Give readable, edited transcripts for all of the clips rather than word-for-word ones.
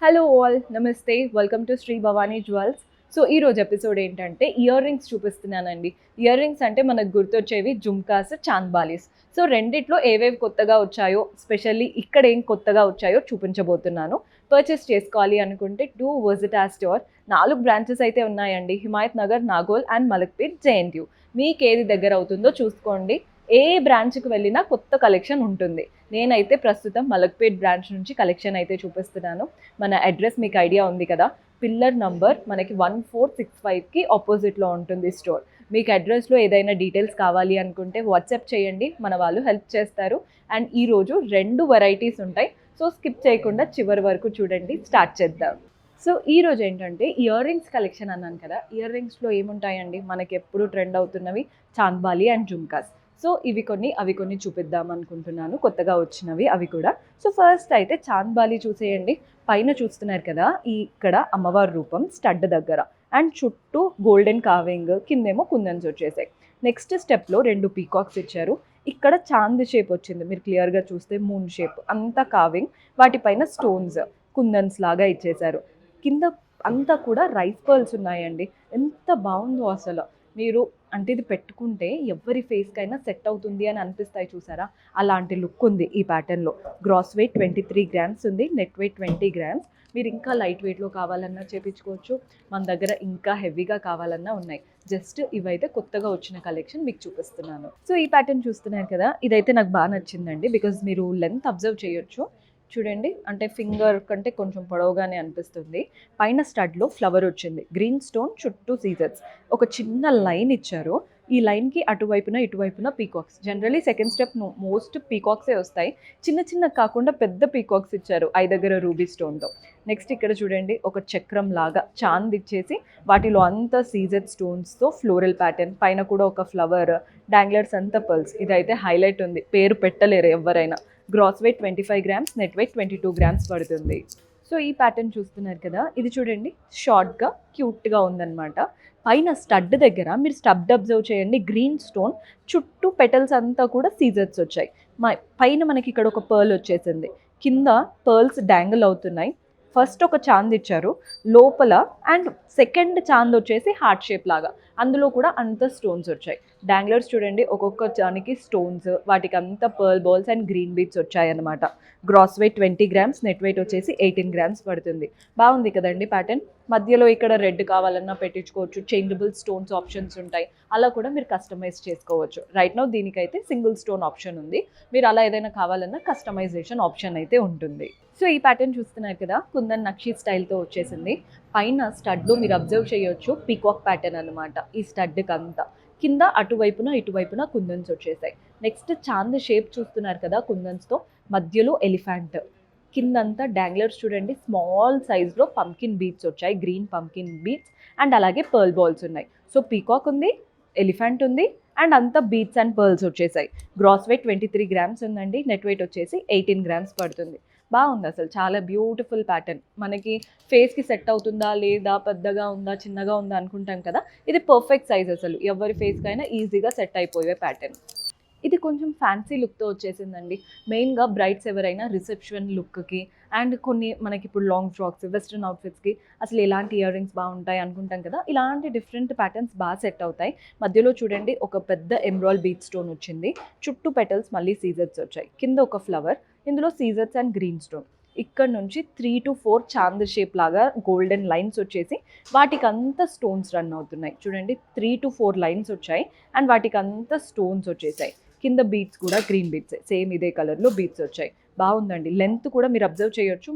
Hello all నమస్తే welcome to Shri Bhavani jewels. So ఈరోజు episode ఏంటంటే ఇయర్ రింగ్స్ చూపిస్తున్నానండి. ఇయర్ రింగ్స్ అంటే మనకు గుర్తొచ్చేవి జుమ్కాస్, చాంద్బాలీస్. సో రెండిట్లో ఏవేవి కొత్తగా వచ్చాయో, స్పెషల్లీ ఇక్కడ ఏం కొత్తగా వచ్చాయో చూపించబోతున్నాను. పర్చేస్ చేసుకోవాలి అనుకుంటే డూ విజిట్ ఆ స్టోర్. 4 బ్రాంచెస్ అయితే ఉన్నాయండి: హిమాయత్ నగర్, నాగోల్ అండ్ మలక్పేట్, జేఎన్టీయూ. మీకు ఏది దగ్గర అవుతుందో చూసుకోండి. ఏ బ్రాంచ్కి వెళ్ళినా కొత్త కలెక్షన్ ఉంటుంది. నేనైతే ప్రస్తుతం మలక్పేట్ బ్రాంచ్ నుంచి కలెక్షన్ అయితే చూపిస్తున్నాను. మన అడ్రస్ మీకు ఐడియా ఉంది కదా, పిల్లర్ నంబర్ మనకి 1465కి ఆపోజిట్లో ఉంటుంది స్టోర్. మీకు అడ్రస్లో ఏదైనా డీటెయిల్స్ కావాలి అనుకుంటే వాట్సాప్ చేయండి, మన వాళ్ళు హెల్ప్ చేస్తారు. అండ్ ఈరోజు 2 వెరైటీస్ ఉంటాయి. సో స్కిప్ చేయకుండా చివరి వరకు చూడండి. స్టార్ట్ చేద్దాం. సో ఈరోజు ఏంటంటే ఇయర్ రింగ్స్ కలెక్షన్ అన్నాను కదా. ఇయర్ రింగ్స్లో ఏముంటాయండి, మనకి ఎప్పుడు ట్రెండ్ అవుతున్నవి చాంద్బాలి అండ్ జుమ్కాస్. సో ఇవి కొన్ని అవి కొన్ని చూపిద్దాం అనుకుంటున్నాను, కొత్తగా వచ్చినవి అవి కూడా. సో ఫస్ట్ అయితే చాంద్బాలి చూసేయండి. పైన చూస్తున్నారు కదా, ఇక్కడ అమ్మవారి రూపం స్టడ్ దగ్గర అండ్ చుట్టూ గోల్డెన్ కావింగ్, కిందేమో కుందన్స్ వచ్చేసాయి. నెక్స్ట్ స్టెప్లో 2 పీకాక్స్ ఇచ్చారు. ఇక్కడ చాంద్ షేప్ వచ్చింది, మీరు క్లియర్గా చూస్తే మూన్ షేప్ అంతా కావింగ్, వాటిపైన స్టోన్స్ కుందన్స్ లాగా ఇచ్చేశారు. కింద అంతా కూడా రైస్ పర్ల్స్ ఉన్నాయండి. ఎంత బాగుందో అసలు. మీరు అంటే ఇది పెట్టుకుంటే ఎవరి ఫేస్కైనా సెట్ అవుతుంది అని అనిపిస్తాయి, చూసారా? అలాంటి లుక్ ఉంది ఈ ప్యాటర్న్లో. గ్రాస్ వెయిట్ 23 గ్రామ్స్ ఉంది, నెట్ వెయిట్ 20 గ్రామ్స్. మీరు ఇంకా లైట్ వెయిట్లో కావాలన్నా చేపించుకోవచ్చు, మన దగ్గర ఇంకా హెవీగా కావాలన్నా ఉన్నాయి. జస్ట్ ఇవైతే కొత్తగా వచ్చిన కలెక్షన్ మీకు చూపిస్తున్నాను. సో ఈ ప్యాటర్న్ చూస్తున్నారు కదా, ఇదైతే నాకు బాగా నచ్చిందండి. బికాజ్ మీరు లెంత్ అబ్జర్వ్ చేయొచ్చు. చూడండి, అంటే ఫింగర్ కంటే కొంచెం పొడవుగానే అనిపిస్తుంది. పైన స్టడ్లో ఫ్లవర్ వచ్చింది, గ్రీన్ స్టోన్, చుట్టూ సీజర్స్, ఒక చిన్న లైన్ ఇచ్చారు. ఈ లైన్కి అటువైపున ఇటువైపున peacocks. Generally second step most పీకాక్సే వస్తాయి, చిన్న చిన్న కాకుండా పెద్ద పీకాక్స్ ఇచ్చారు ఐ దగ్గర రూబీ స్టోన్తో. నెక్స్ట్ ఇక్కడ చూడండి, ఒక చక్రం లాగా చాంద్ ఇచ్చేసి వాటిలో అంతా సీజెడ్ స్టోన్స్తో ఫ్లోరల్ ప్యాటర్న్, పైన కూడా ఒక ఫ్లవర్, డాంగ్లర్స్ అంతా పర్ల్స్. ఇదైతే హైలైట్ ఉంది, పేరు పెట్టలేరు ఎవరైనా. Gross weight 25 grams, net weight 22 grams పడుతుంది. సో ఈ ప్యాటర్న్ చూస్తున్నారు కదా, ఇది చూడండి షార్ట్గా క్యూట్గా ఉందన్నమాట. పైన స్టడ్ దగ్గర మీరు స్టడ్ అబ్జర్వ్ చేయండి, గ్రీన్ స్టోన్, చుట్టూ పెటల్స్ అంతా కూడా సీజర్స్ వచ్చాయి. పైన మనకి ఇక్కడ ఒక పర్ల్ వచ్చేసింది, కింద పర్ల్స్ డాంగిల్ అవుతున్నాయి. ఫస్ట్ ఒక చాంద్ ఇచ్చారు లోపల, అండ్ సెకండ్ చాంద్ వచ్చేసి హార్ట్ షేప్ లాగా, అందులో కూడా అంత స్టోన్స్ వచ్చాయి. డాంగ్లర్స్ చూడండి, ఒక్కొక్క చానికి స్టోన్స్, వాటికి అంతా pearl balls and green beads వచ్చాయి అనమాట. Gross weight 20 grams, net weight వచ్చేసి 18 గ్రామ్స్ పడుతుంది. బాగుంది కదండి ప్యాటర్న్. మధ్యలో ఇక్కడ రెడ్ కావాలన్నా పెట్టించుకోవచ్చు, చేంజబుల్ స్టోన్స్ ఆప్షన్స్ ఉంటాయి, అలా కూడా మీరు కస్టమైజ్ చేసుకోవచ్చు. రైట్ నౌ దీనికైతే సింగిల్ స్టోన్ ఆప్షన్ ఉంది, మీరు అలా ఏదైనా కావాలన్నా కస్టమైజేషన్ ఆప్షన్ అయితే ఉంటుంది. సో ఈ ప్యాటర్న్ చూస్తున్నారు కదా, కుందన్ నక్షి స్టైల్తో వచ్చేసింది. పైన స్టడ్లో మీరు అబ్జర్వ్ చేయొచ్చు పీకాక్ ప్యాటర్న్ అనమాట. ఈ స్టడ్కి అంతా కింద అటువైపున ఇటువైపున కుందన్స్ వచ్చేసాయి. నెక్స్ట్ చాంద్ షేప్ చూస్తున్నారు కదా కుందన్స్తో, మధ్యలో ఎలిఫెంట్, కిందంతా డాంగ్లర్స్ చూడండి స్మాల్ సైజ్లో పంకిన్ బీట్స్ వచ్చాయి, గ్రీన్ పంకిన్ బీట్స్, అండ్ అలాగే పర్ల్ బాల్స్ ఉన్నాయి. సో పీకాక్ ఉంది, ఎలిఫెంట్ ఉంది, అండ్ అంతా బీట్స్ అండ్ పర్ల్స్ వచ్చేసాయి. గ్రాస్ వెయిట్ 23 గ్రామ్స్ ఉందండి, నెట్ వెయిట్ వచ్చేసి 18 గ్రామ్స్ పడుతుంది. బాగుంది అసలు, చాలా బ్యూటిఫుల్ ప్యాటర్న్. మనకి ఫేస్కి సెట్ అవుతుందా లేదా, పెద్దగా ఉందా చిన్నగా ఉందా అనుకుంటాం కదా, ఇది పర్ఫెక్ట్ సైజ్ అసలు, ఎవరి ఫేస్కైనా ఈజీగా సెట్ అయిపోయే ప్యాటర్న్. ఇది కొంచెం ఫ్యాన్సీ లుక్తో వచ్చేసిందండి. మెయిన్గా బ్రైడ్స్ ఎవరైనా రిసెప్షన్ లుక్కి, అండ్ కొన్ని మనకి ఇప్పుడు లాంగ్ ఫ్రాక్స్, వెస్ట్రన్ అవుట్ఫిట్స్కి అసలు ఎలాంటి ఇయర్ రింగ్స్ బాగుంటాయి అనుకుంటాం కదా, ఇలాంటి డిఫరెంట్ ప్యాటర్న్స్ బాగా సెట్ అవుతాయి. మధ్యలో చూడండి ఒక పెద్ద ఎమ్రాల్ బీట్ స్టోన్ వచ్చింది, చుట్టూ పెటల్స్ మళ్ళీ సీజర్స్ వచ్చాయి, కింద ఒక ఫ్లవర్, ఇందులో సీజర్స్ అండ్ గ్రీన్ స్టోన్. ఇక్కడ నుంచి 3 to 4 చాంద్ షేప్ లాగా గోల్డెన్ లైన్స్ వచ్చేసి వాటికి అంతా స్టోన్స్ రన్ అవుతున్నాయి. చూడండి 3 to 4 లైన్స్ వచ్చాయి, అండ్ వాటికి అంతా స్టోన్స్ వచ్చేసాయి. కింద బీట్స్ కూడా గ్రీన్ బీట్స్, సేమ్ ఇదే కలర్లో బీట్స్ వచ్చాయి. బాగుందండి. లెంత్ కూడా మీరు అబ్జర్వ్ చేయొచ్చు,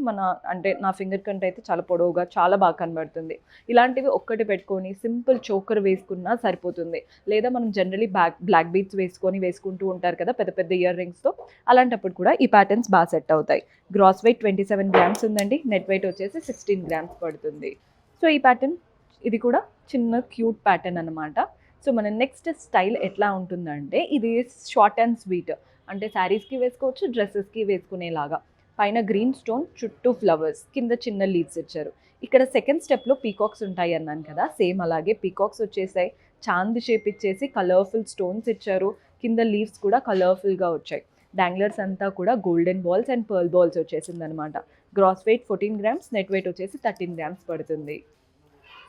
అంటే నా ఫింగర్ కంటే అయితే చాలా పొడవుగా చాలా బాగా కనబడుతుంది. ఇలాంటివి ఒక్కటి పెట్టుకొని సింపుల్ చోకర్ వేసుకున్నా సరిపోతుంది. లేదా మనం జనరలీ బ్లాక్ బీట్స్ వేసుకుంటూ ఉంటారు కదా పెద్ద పెద్ద ఇయర్ రింగ్స్తో, అలాంటప్పుడు కూడా ఈ ప్యాటర్న్స్ బాగా సెట్ అవుతాయి. గ్రాస్ వెయిట్ 27 గ్రామ్స్ ఉందండి, నెట్ వెయిట్ వచ్చేసి 16 గ్రామ్స్ పడుతుంది. సో ఈ ప్యాటర్న్, ఇది కూడా చిన్న క్యూట్ ప్యాటర్న్ అనమాట. సో మన నెక్స్ట్ స్టైల్ ఎట్లా ఉంటుందంటే, ఇది షార్ట్ అండ్ స్వీట్, అంటే శారీస్కి వేసుకోవచ్చు, డ్రెస్సెస్కి వేసుకునేలాగా. పైన గ్రీన్ స్టోన్, చుట్టూ ఫ్లవర్స్, కింద చిన్న లీవ్స్ ఇచ్చారు. ఇక్కడ సెకండ్ స్టెప్లో పీకాక్స్ ఉంటాయి అన్నాను కదా, సేమ్ అలాగే పీకాక్స్ వచ్చేసాయి. చాంద్ షేప్ ఇచ్చేసి కలర్ఫుల్ స్టోన్స్ ఇచ్చారు, కింద లీవ్స్ కూడా కలర్ఫుల్గా వచ్చాయి. డాంగ్లర్స్ అంతా కూడా golden balls and pearl balls వచ్చేసింది అనమాట. Gross weight 14 grams, net weight వచ్చేసి 13 గ్రామ్స్ పడుతుంది.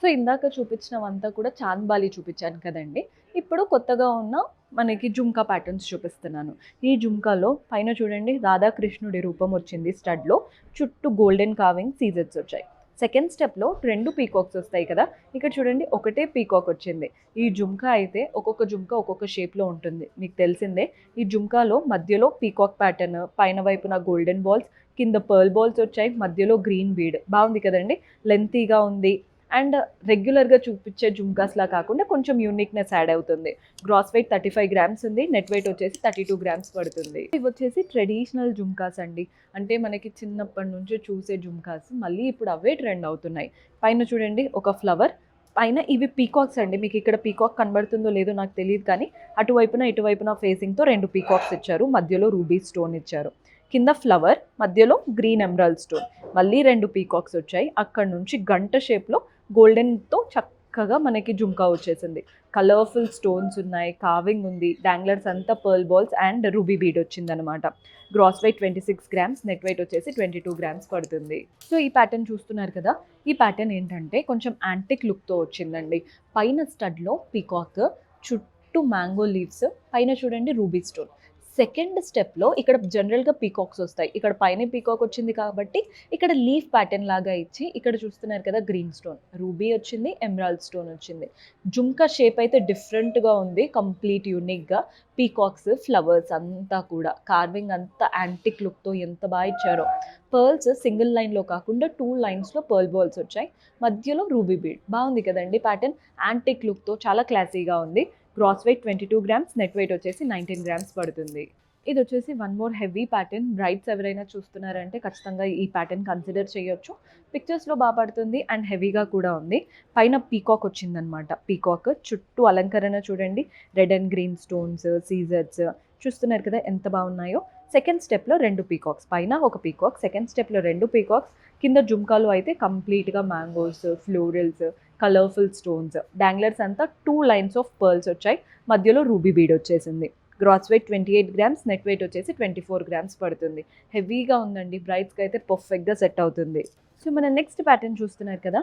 సో ఇందాక చూపించినవంతా కూడా చాంద్బాలి చూపించాను కదండి. ఇప్పుడు కొత్తగా ఉన్న మనకి జుంకా ప్యాటర్న్స్ చూపిస్తున్నాను. ఈ జుంకాలో పైన చూడండి రాధాకృష్ణుడి రూపం వచ్చింది స్టడ్లో, చుట్టూ గోల్డెన్ కార్వింగ్ సీజెట్స్ వచ్చాయి. సెకండ్ స్టెప్లో 2 పీకాక్స్ వస్తాయి కదా, ఇక్కడ చూడండి ఒకటే పీకాక్ వచ్చింది. ఈ జుంకా అయితే ఒక్కొక్క జుంకా ఒక్కొక్క షేప్లో ఉంటుంది, మీకు తెలిసిందే. ఈ జుంకాలో మధ్యలో పీకాక్ ప్యాటర్న్, పైన వైపున గోల్డెన్ బాల్స్, కింద పర్ల్ బాల్స్ వచ్చాయి, మధ్యలో గ్రీన్ బీడ్. బాగుంది కదండి, లెంతీగా ఉంది. అండ్ రెగ్యులర్గా చూపించే జుంకాస్లా కాకుండా కొంచెం యూనిక్నెస్ యాడ్ అవుతుంది. గ్రాస్ వెయిట్ 35 గ్రామ్స్ ఉంది, నెట్ వెయిట్ వచ్చేసి 32 గ్రామ్స్ పడుతుంది. ఇవి వచ్చేసి ట్రెడిషనల్ జుంకాస్ అండి, అంటే మనకి చిన్నప్పటి నుంచి చూసే జుంకాస్ మళ్ళీ ఇప్పుడు అవే ట్రెండ్ అవుతున్నాయి. పైన చూడండి ఒక ఫ్లవర్, పైన ఇవి పీకాక్స్ అండి. మీకు ఇక్కడ పీకాక్ కనబడుతుందో లేదో నాకు తెలియదు, కానీ అటువైపున ఇటువైపున ఫేసింగ్తో 2 పీకాక్స్ ఇచ్చారు, మధ్యలో రూబీ స్టోన్ ఇచ్చారు. కింద ఫ్లవర్, మధ్యలో గ్రీన్ ఎమరాల్డ్ స్టోన్, మళ్ళీ 2 పీకాక్స్ వచ్చాయి. అక్కడ నుంచి గంట షేప్లో గోల్డెన్తో చక్కగా మనకి జుంకా వచ్చేసింది. కలర్ఫుల్ స్టోన్స్ ఉన్నాయి, కార్వింగ్ ఉంది, డాంగ్లర్స్ అంతా pearl balls and ruby bead వచ్చిందనమాట. Gross weight 26 grams, net weight వచ్చేసి 22 గ్రామ్స్ పడుతుంది. సో ఈ ప్యాటర్న్ చూస్తున్నారు కదా, ఈ ప్యాటర్న్ ఏంటంటే కొంచెం యాంటిక్ లుక్తో వచ్చిందండి. పైన స్టడ్లో పీకాక్, చుట్టూ మ్యాంగో లీవ్స్, పైన చూడండి రూబీ స్టోన్. సెకండ్ స్టెప్లో ఇక్కడ జనరల్గా పీకాక్స్ వస్తాయి, ఇక్కడ పైన పీకాక్ వచ్చింది కాబట్టి ఇక్కడ లీఫ్ ప్యాటర్న్ లాగా ఇచ్చి, ఇక్కడ చూస్తున్నారు కదా గ్రీన్ స్టోన్, రూబీ వచ్చింది, ఎమరాల్డ్ స్టోన్ వచ్చింది. జుంకా షేప్ అయితే డిఫరెంట్గా ఉంది, కంప్లీట్ యూనిక్గా. పీకాక్స్, ఫ్లవర్స్ అంతా కూడా కార్వింగ్ అంతా యాంటిక్ లుక్తో ఎంత బాగా ఇచ్చారో. పర్ల్స్ సింగిల్ లైన్లో కాకుండా 2 లైన్స్లో పర్ల్ బాల్స్ వచ్చాయి, మధ్యలో రూబీ బీడ్. బాగుంది కదండి ప్యాటర్న్, యాంటిక్ లుక్తో చాలా క్లాసీగా ఉంది. Gross weight 22 grams, net weight వచ్చేసి 19 గ్రామ్స్ పడుతుంది. ఇది వచ్చేసి one more heavy pattern. Brides ఎవరైనా చూస్తున్నారంటే ఖచ్చితంగా ఈ ప్యాటర్న్ కన్సిడర్ చేయొచ్చు. పిక్చర్స్లో బాగా పడుతుంది అండ్ హెవీగా కూడా ఉంది. పైన పీకాక్ వచ్చిందనమాట, పీకాక్ చుట్టూ అలంకరణ చూడండి, రెడ్ అండ్ గ్రీన్ స్టోన్స్, సీజర్స్ చూస్తున్నారు కదా ఎంత బాగున్నాయో. సెకండ్ స్టెప్లో 2 పీకాక్స్, పైన ఒక పీకాక్, సెకండ్ స్టెప్లో 2 పీకాక్స్, కింద జుంకాలు అయితే కంప్లీట్గా mangoes, florals, colourful stones, danglers అంతా 2 లైన్స్ ఆఫ్ పర్ల్స్ వచ్చాయి, మధ్యలో రూబీ బీడ్ వచ్చేసింది. Gross weight 28 grams, net weight వచ్చేసి 24 గ్రామ్స్ పడుతుంది. హెవీగా ఉందండి, బ్రైడ్స్కి అయితే పర్ఫెక్ట్గా సెట్ అవుతుంది. సో మన నెక్స్ట్ ప్యాటర్న్ చూస్తున్నారు కదా,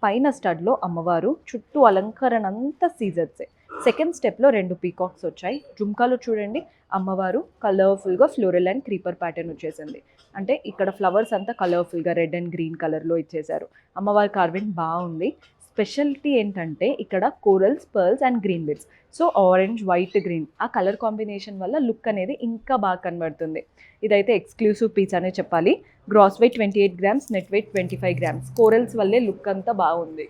పైన స్టడ్లో అమ్మవారు, చుట్టూ అలంకరణ అంతా సీజర్సే. సెకండ్ స్టెప్లో 2 పీకాక్స్ వచ్చాయి. జుంకాలో చూడండి అమ్మవారు కలర్ఫుల్గా ఫ్లోరల్ అండ్ క్రీపర్ ప్యాటర్న్ వచ్చేసింది, అంటే ఇక్కడ ఫ్లవర్స్ అంతా కలర్ఫుల్గా రెడ్ అండ్ గ్రీన్ కలర్లో ఇచ్చేశారు. అమ్మవారి కార్వింగ్ బాగుంది. స్పెషాలిటీ ఏంటంటే ఇక్కడ corals, pearls and green bits. So orange, white, green ఆ కలర్ కాంబినేషన్ వల్ల లుక్ అనేది ఇంకా బాగా కనబడుతుంది. ఇదైతే ఎక్స్క్లూసివ్ పీస్ అనే చెప్పాలి. Gross weight 28 grams, net weight 25 grams. Corals వల్లే లుక్ అంతా బాగుంది.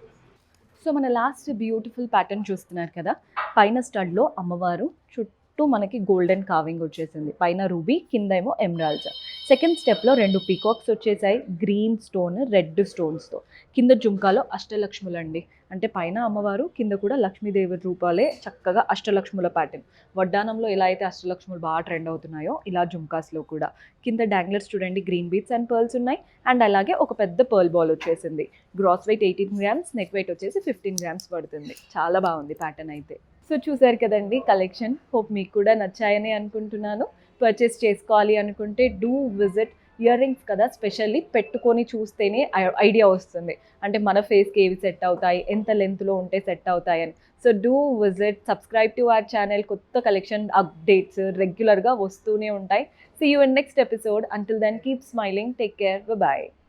సో మన లాస్ట్ బ్యూటిఫుల్ ప్యాటర్న్ చూస్తున్నారు కదా, పైన స్టడ్లో అమ్మవారు, చుట్టూ మనకి గోల్డెన్ కార్వింగ్ వచ్చేసింది, పైన రూబీ, కింద ఏమో ఎమరాల్డ్స్. సెకండ్ స్టెప్లో 2 పీకాక్స్ వచ్చేసాయి, గ్రీన్ స్టోన్, రెడ్ స్టోన్స్తో. కింద జుంకాలో అష్టలక్ష్ములు అండి, అంటే పైన అమ్మవారు, కింద కూడా లక్ష్మీదేవి రూపాలే, చక్కగా అష్టలక్ష్ముల ప్యాటర్న్. వడ్డానంలో ఎలా అయితే అష్టలక్ష్ములు బాగా ట్రెండ్ అవుతున్నాయో ఇలా జుంకాస్లో కూడా. కింద డాంగ్లర్స్ చూడండి గ్రీన్ బీట్స్ అండ్ పర్ల్స్ ఉన్నాయి, అండ్ అలాగే ఒక పెద్ద పర్ల్ బాల్ వచ్చేసింది. Gross weight 18 grams, net weight వచ్చేసి 15 గ్రామ్స్ పడుతుంది. చాలా బాగుంది ప్యాటర్న్ అయితే. సో చూసారు కదండి కలెక్షన్, హోప్ మీకు కూడా నచ్చాయని అనుకుంటున్నాను. పర్చేస్ చేసుకోవాలి అనుకుంటే డూ విజిట్. ఇయర్ రింగ్స్ కదా, స్పెషల్లీ పెట్టుకొని చూస్తేనే ఐడియా వస్తుంది, అంటే మన ఫేస్కి ఏవి సెట్ అవుతాయి, ఎంత లెంత్లో ఉంటే సెట్ అవుతాయి అని. So do visit, subscribe to our channel. కొత్త కలెక్షన్ అప్డేట్స్ రెగ్యులర్గా వస్తూనే ఉంటాయి. See you in next episode. Until then keep smiling, take care, bye.